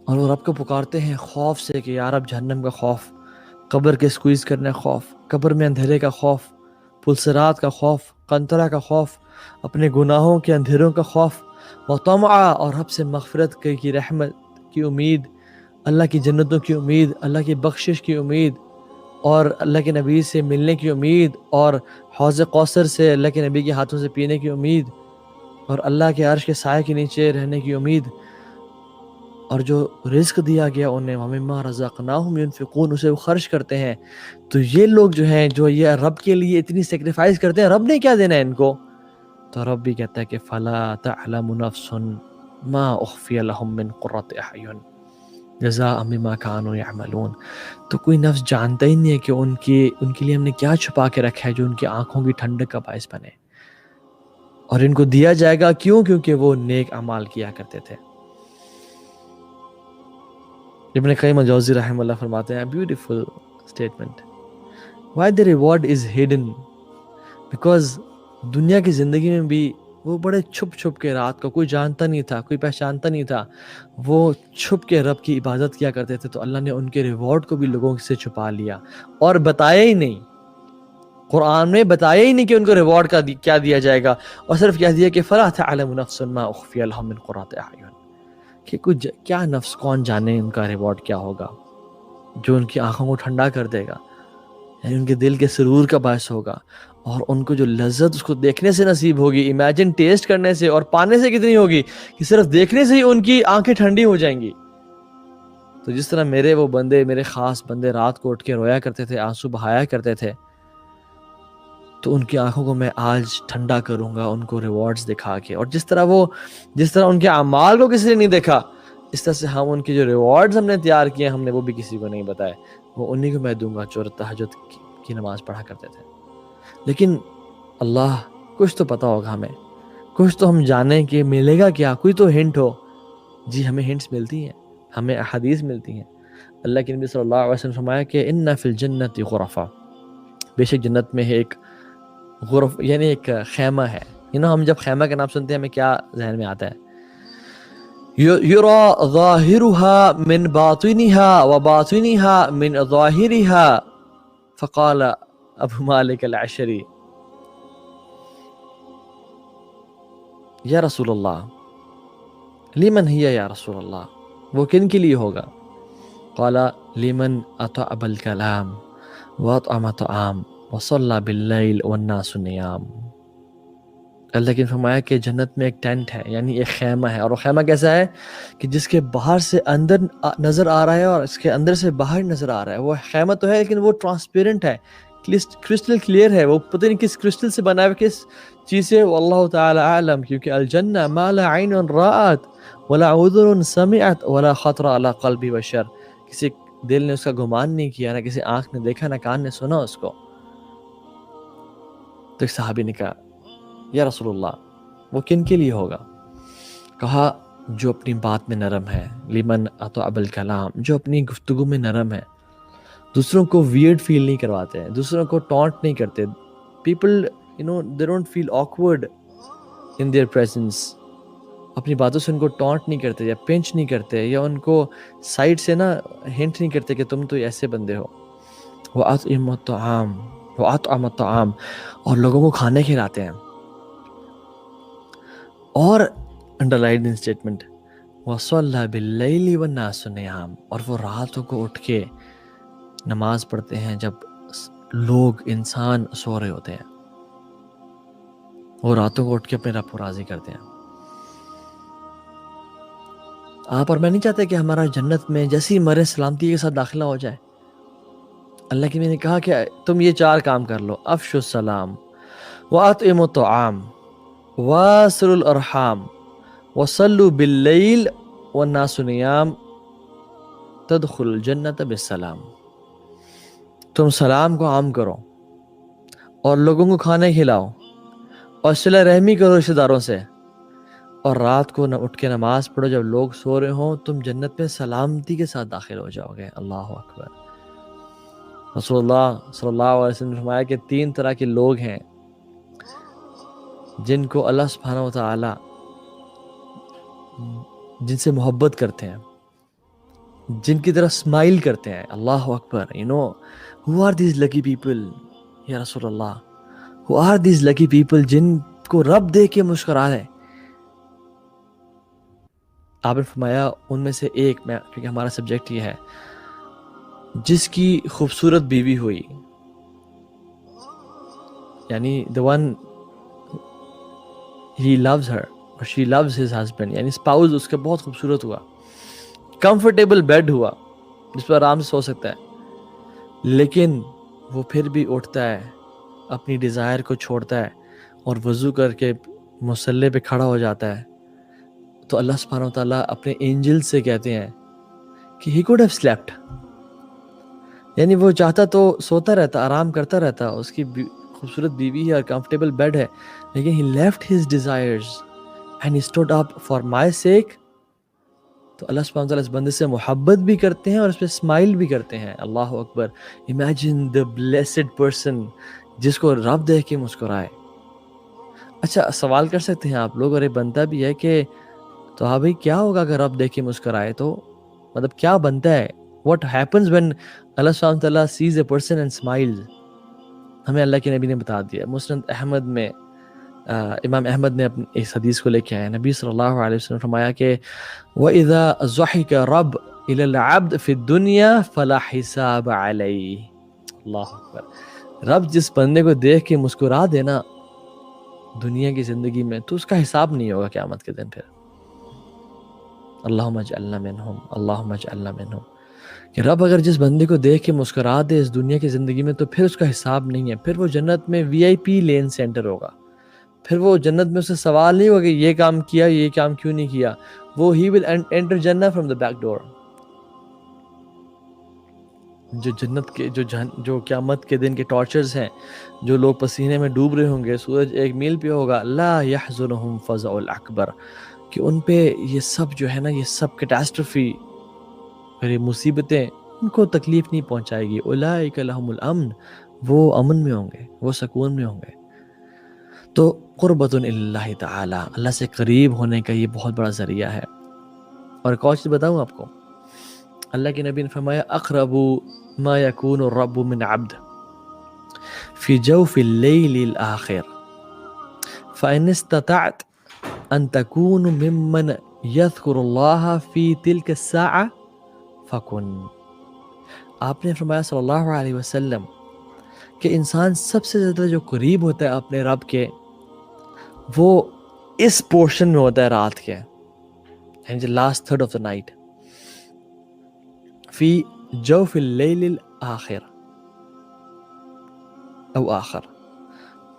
اور وہ رب کو پکارتے ہیں خوف سے کہ یا رب جہنم کا خوف، قبر کے سکویز کرنے کا خوف، قبر میں اندھیرے کا خوف، پلسرات کا خوف، قنطرہ کا خوف، اپنے گناہوں کے اندھیروں کا خوف، وطمع اور رب سے مغفرت کی رحمت کی امید، اللہ کی جنتوں کی امید، اللہ کی بخشش کی امید، اور اللہ کے نبی سے ملنے کی امید، اور حوض کوثر سے اللہ کے نبی کے ہاتھوں سے پینے کی امید، اور اللہ کے عرش کے سائے کے نیچے رہنے کی امید، اور جو رزق دیا گیا انہیں وَمِمَّا رَزَقْنَاهُمْ يُنْفِقُونَ اسے وہ خرچ کرتے ہیں. تو یہ لوگ جو ہیں جو یہ رب کے لیے اتنی سیکریفائز کرتے ہیں، رب نے کیا دینا ہے ان کو؟ تو رب بھی کہتا ہے کہ فَلَا تَعْلَمُ نَفْسٌ مَا أُخْفِيَ لَهُم مِّن قُرَّةِ أَعْيُنٍ جزاء بما كانوا يعملون. تو کوئی نفس جانتا ہی نہیں ہے کہ ان کے لیے ہم نے کیا چھپا کے رکھا ہے جو ان کی آنکھوں کی ٹھنڈک کا باعث بنے، اور ان کو دیا جائے گا کیوں؟ کیونکہ وہ نیک اعمال کیا کرتے تھے. ابن قیم الجوزی رحمہ اللہ فرماتے ہیں beautiful statement, why the reward is hidden because دنیا کی زندگی میں بھی وہ بڑے چھپ چھپ کے، رات کو کوئی جانتا نہیں تھا، کوئی پہچانتا نہیں تھا، وہ چھپ کے رب کی عبادت کیا کرتے تھے، تو اللہ نے ان کے ریوارڈ کو بھی لوگوں سے چھپا لیا اور بتایا ہی نہیں. قرآن میں بتایا ہی نہیں کہ ان کو ریوارڈ کا کیا دیا جائے گا، اور صرف کہہ دیا کہ فَلَا تَعْلَمُ نَفْسٌ مَا أُخْفِيَ لَهُم مِّن قُرَّةِ أَعْيُنٍ کہ کچھ کیا نفس کون جانے ان کا ریوارڈ کیا ہوگا جو ان کی آنکھوں کو ٹھنڈا کر دے گا، یعنی ان کے دل کے سرور کا باعث ہوگا، اور ان کو جو لذت اس کو دیکھنے سے نصیب ہوگی، امیجن ٹیسٹ کرنے سے اور پانے سے کتنی ہوگی کہ صرف دیکھنے سے ہی ان کی آنکھیں ٹھنڈی ہو جائیں گی. تو جس طرح میرے وہ بندے، میرے خاص بندے رات کو اٹھ کے رویا کرتے تھے، آنسو بہایا کرتے تھے، تو ان کی آنکھوں کو میں آج ٹھنڈا کروں گا ان کو ریوارڈز دکھا کے. اور جس طرح ان کے اعمال کو کسی نے نہیں دیکھا، اس طرح سے ہم ان کے جو ریوارڈز ہم نے تیار کیے ہم نے وہ بھی کسی کو نہیں بتائے، وہ انہی کو میں دوں گا جو تہجد کی نماز پڑھا کرتے تھے. لیکن اللہ کچھ تو پتا ہوگا ہمیں، کچھ تو ہم جانیں کہ ملے گا کیا، کوئی تو ہنٹ ہو. جی ہمیں ہنٹس ملتی ہیں، ہمیں احادیث ملتی ہیں. اللہ کے نبی صلی اللہ علیہ وسلم فرمایا کہ ان فی الجنت غرفہ، بے شک جنت میں ایک غرف یعنی ایک خیمہ ہے. ہم جب خیمہ کا نام سنتے ہیں ہمیں کیا ذہن میں آتا ہے؟ یرا ظاہرها من باطنها وباطنها من ظاہرها فقال ابو مالک العشری یا رسول اللہ لمن ہی یا رسول اللہ، وہ کن کے لیے ہوگا؟ قال لمن اطعب الکلام واطعم طعام وصلى باللیل والناس نیام. اللہ نے فرمایا کہ جنت میں ایک ٹینٹ ہے، یعنی ایک خیمہ ہے، اور وہ خیمہ کیسا ہے کہ جس کے باہر سے اندر نظر آ رہا ہے اور اس کے اندر سے باہر نظر آ رہا ہے. وہ خیمہ تو ہے لیکن وہ ٹرانسپیرنٹ ہے، کرسٹل کلیئر ہے، وہ پتہ نہیں کس کرسٹل سے بنا ہے، کس چیز سے، واللہ تعالی اعلم. کیونکہ الجنہ ما لا عین رأت ولا اذن سمعت ولا خطر علی قلب بشر، کسی دل نے اس کا گمان نہیں کیا، نہ کسی آنکھ نے دیکھا، نہ کان نے سنا اس کو. تو ایک صحابی نے کہا یا رسول اللہ وہ کن کے لیے ہوگا؟ کہا جو اپنی بات میں نرم ہے، لمن اطعب الکلام، جو اپنی گفتگو میں نرم ہے، دوسروں کو ویئرڈ فیل نہیں کرواتے ہیں، دوسروں کو ٹونٹ نہیں کرتے. People they don't feel awkward in their presence. اپنی باتوں سے ان کو ٹونٹ نہیں کرتے یا پنچ نہیں کرتے یا ان کو سائڈ سے نا ہنٹ نہیں کرتے کہ تم تو ایسے بندے ہو. وَأَطْعَمَ الطَّعَامَ اور لوگوں کو کھانے کھلاتے ہیں. اور انڈر لائن اسٹیٹمنٹ وَصَلَّى بِاللَّيْلِ وَالنَّاسُ نِيَامٌ، اور وہ راتوں کو اٹھ کے نماز پڑھتے ہیں جب لوگ انسان سو رہے ہوتے ہیں، وہ راتوں کو اٹھ کے اپنے رب کو راضی کرتے ہیں. آپ اور میں نہیں چاہتے کہ ہمارا جنت میں جیسی مرے سلامتی کے ساتھ داخلہ ہو جائے. اللہ کی میں نے کہا کہ تم یہ 4 کام کر لو، افشوا السلام وَأَطْعِمُوا الطَّعَامَ وَاصِلُوا الْأَرْحَامَ وَصَلُّوا بِاللَّيْلِ وَالنَّاسُ نِيَامٌ تَدْخُلُوا الْجَنَّةَ بِالسَّلَامِ. تم سلام کو عام کرو اور لوگوں کو کھانے کھلاؤ اور صلہ رحمی کرو رشتہ داروں سے، اور رات کو نہ اٹھ کے نماز پڑھو جب لوگ سو رہے ہوں، تم جنت میں سلامتی کے ساتھ داخل ہو جاؤ گے. اللہ اکبر. رسول اللہ صلی اللہ علیہ وسلم نے فرمایا کہ 3 طرح کے لوگ ہیں جن کو اللہ سبحانہ و تعالی جن سے محبت کرتے ہیں. جن کی طرف اسمائل کرتے ہیں. اللہ اکبر. who are these lucky people یا رسول اللہ, who are these lucky people جن کو رب دیکھ کے مسکرا ہے. آپ نے فرمایا ان میں سے ایک, میں کیونکہ ہمارا سبجیکٹ یہ ہے, جس کی خوبصورت بیوی ہوئی, یعنی the one he loves her or she loves his husband, یعنی اسپاؤز اس کا بہت خوبصورت ہوا, کمفرٹیبل بیڈ ہوا جس پر آرام سے سو سکتا ہے, لیکن وہ پھر بھی اٹھتا ہے, اپنی ڈیزائر کو چھوڑتا ہے اور وضو کر کے مصلی پہ کھڑا ہو جاتا ہے, تو اللہ سبحانہ و تعالیٰ اپنے اینجل سے کہتے ہیں کہ he could have slept, یعنی وہ چاہتا تو سوتا رہتا, آرام کرتا رہتا, اس کی خوبصورت بیوی ہے اور کمفرٹیبل بیڈ ہے, لیکن he left his desires and he stood up for my sake. تو اللہ سبحانہ وتعالیٰ اس بندے سے محبت بھی کرتے ہیں اور اس پہ اسمائل بھی کرتے ہیں. اللہ اکبر. امیجن the blessed person جس کو رب دیکھ کے مسکرائے. اچھا سوال کر سکتے ہیں آپ لوگ, اور یہ بنتا بھی ہے کہ تو ہاں بھائی کیا ہوگا اگر رب دیکھ کے مسکرائے, تو مطلب کیا بنتا ہے, what happens when اللہ سبحانہ وتعالیٰ sees a person and smiles. ہمیں اللہ کے نبی نے بتا دیا. مسند احمد میں امام احمد نے اپنی اس حدیث کو لے کے آیا, نبی صلی اللہ علیہ وسلم فرمایا کہ وَإِذَا ضَحِكَ رَبْ إِلَى الْعَبْدِ فِي الدُّنْيَا فَلَا حِسَابَ عَلَيْهِ. اللہ اکبر. رب جس بندے کو دیکھ کے مسکرا دینا دنیا کی زندگی میں, تو اس کا حساب نہیں ہوگا قیامت کے دن. پھر اللہم اجعلنا منہم, اللہم اجعلنا منہم. کہ رب اگر جس بندے کو دیکھ کے مسکرا دے اس دنیا کی زندگی میں, تو پھر اس کا حساب نہیں ہے. پھر وہ جنت میں VIP لین سینٹر ہوگا. پھر وہ جنت میں اسے سوال نہیں ہوگا کہ یہ کام کیا, یہ کام کیوں نہیں کیا. وہ he will enter Jannah from the back door. جو جنت کے جو قیامت کے دن کے ٹارچرز ہیں, جو لوگ پسینے میں ڈوب رہے ہوں گے, سورج 1 میل پہ ہوگا, لا يحزنهم فزع الاکبر, کہ ان پہ یہ سب جو ہے نا, یہ سب کیٹاسٹرفی اور یہ مصیبتیں ان کو تکلیف نہیں پہنچائے گی. اولئک لهم الامن, وہ امن میں ہوں گے, وہ سکون میں ہوں گے. تو قربۃ اللہ تعالی, اللہ سے قریب ہونے کا یہ بہت بڑا ذریعہ ہے. اور ایک اور چیز بتاؤں آپ کو, اللہ کے نبی نے فرمایا اقرب ما یکون الرب من عبد فی جوف اللیل الآخر فإن استطعت ان تكون ممن یذکر اللہ فی تلک الساعة فکن. آپ نے فرمایا صلی اللہ علیہ وسلم کہ انسان سب سے زیادہ جو قریب ہوتا ہے اپنے رب کے, وہ اس پورشن میں ہوتا ہے رات کے, یعنی last third of the night, فی جوف اللیل الآخر او آخر.